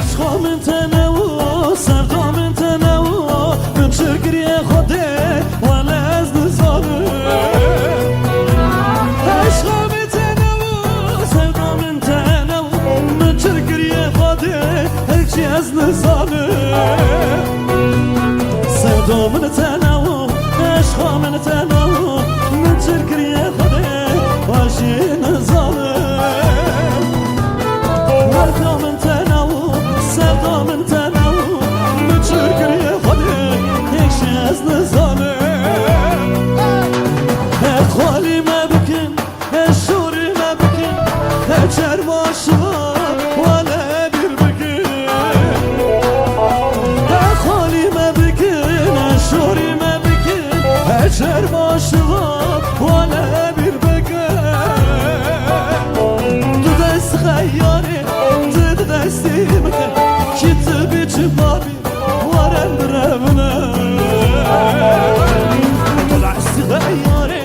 عشقا من تنو سردا من تنو من شكري خده ولا از نزانه عشقا من تنو سردا من تنو من شكري خده هيك از نزانه سردا من تنو عشقا من تنو من شكري خده واشي نزانه مردا من تنو سردا من تنو من شكري خده هيك از نزانه خالي ما بكن الشوري ما بكن هجر ماشوا ولا بير بكن خالي ما بكن الشوري ما بكن هجر ماشوا ولا بير بكن تو دست خياري تو دستی مكن كتبي جبابي ورا دربنا دست خياري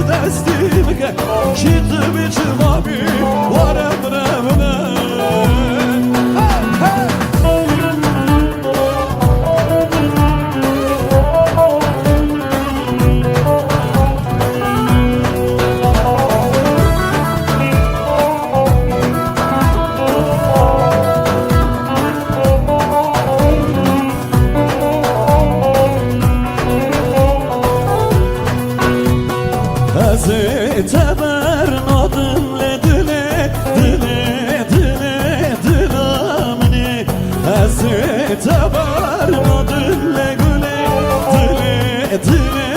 دستی مکن کتبی جوابی وارم رمنه تبر نادم لدله دله دله دلامنی از تبر نادم لگله دله دله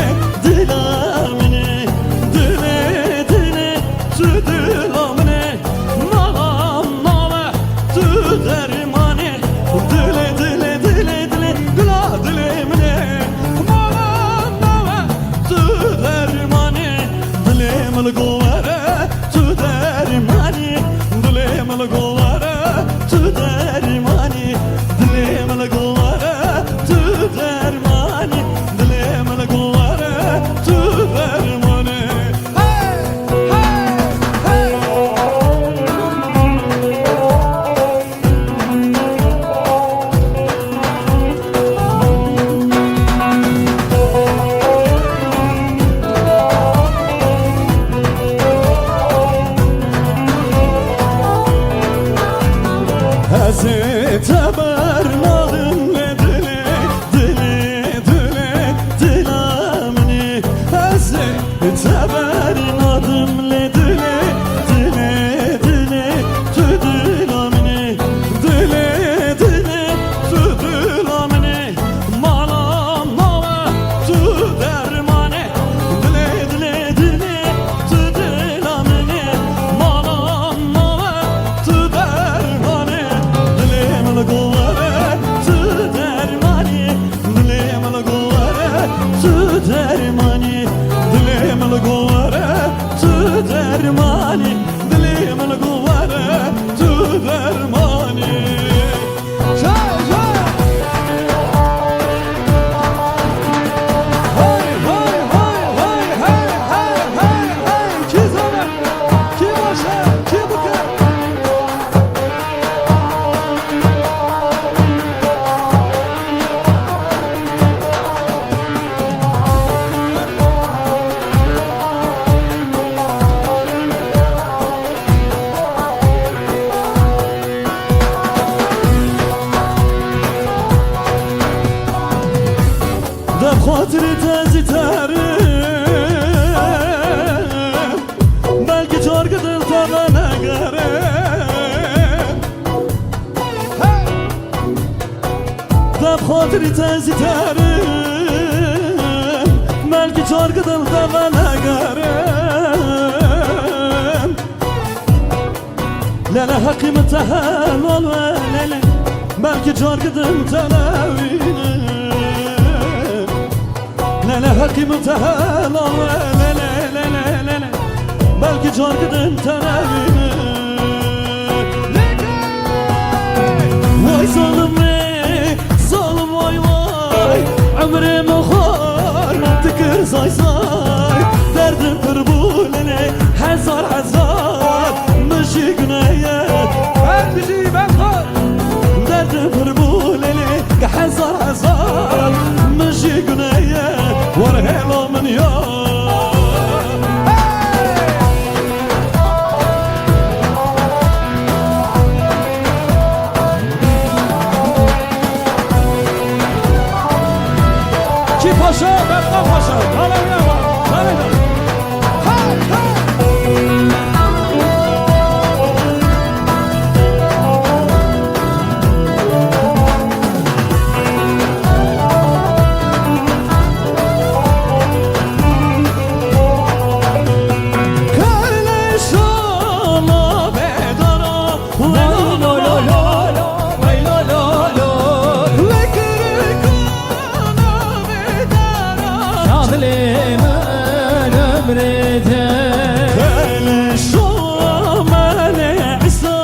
دلامنی دله دله تو دلامنی نام نام تو درمانی دله دله دله دله دلا دله منی نام نام تو درمانی ملگواره تو درمانی دلی ملگواره تو درمانی دلی ملگواره تو درمانی دلی ملگواره تو درمانی تبر نادم لدله دله دله دلامنی از تبر نادم لدله دله دله تو دلامنی دله دله تو دلامنی مالام نامه تو درمانه دله دله دله تو دلامنی مالام نامه تو درمانه ملگواره تو درمانی دلی ملگواره تو درمانی دلی ملگواره تو درمانی دلی ملگواره تو درمانی خاطری تازی تره بلکه چارگ دل تا نگره دب خاطری تازی تره بلکه چارگ دل تا نگره لالا حقی متحل والله بلکه چارگ دل تا نوینه لا حقي متهال لا لا لا لا لا لا بلكي جارك انت ناوي واي ظلمي ظلم واي واي عمري ما خار تكر زاي زاي درد قربولني حزار حزار مشي قنايات هات بجي بخار Bektan Paşa, kalemine bak, kalemine. Hay hay. Kardeş ola bedara, Vay lo lo lo lo, vay lo lo lo. ve kırık ola bedara. Şadlimin ömrüde. Kardeş ola mene İsa,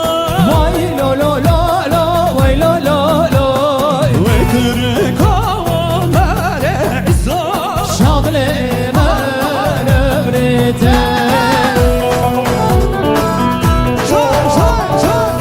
Vay lo lo lo lo, vay lo lo lo. ve kırık ola mene İsa. Şadlimin ömrüde. Çay çay çay.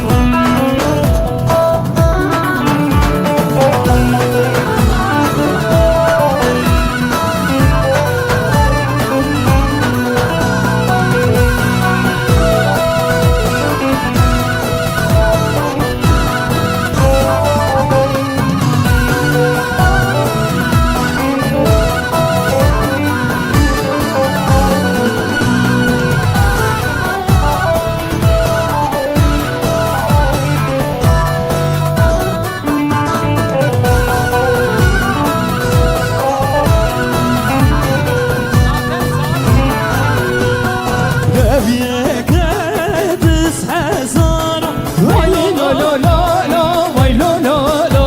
Deviye kedis hezara, Vay lo lo lo lo, vay lo lo lo.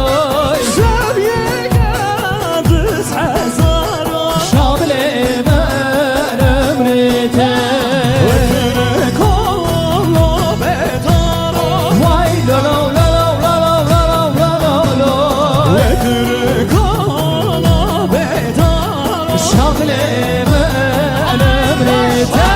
deviye kedis hezara. Şadlimin ömrüde. Kırık ola bedara, Vay lo lo lo lo lo lo lo lo lo. ve kırık ola bedara. Şadlimin ömrüde.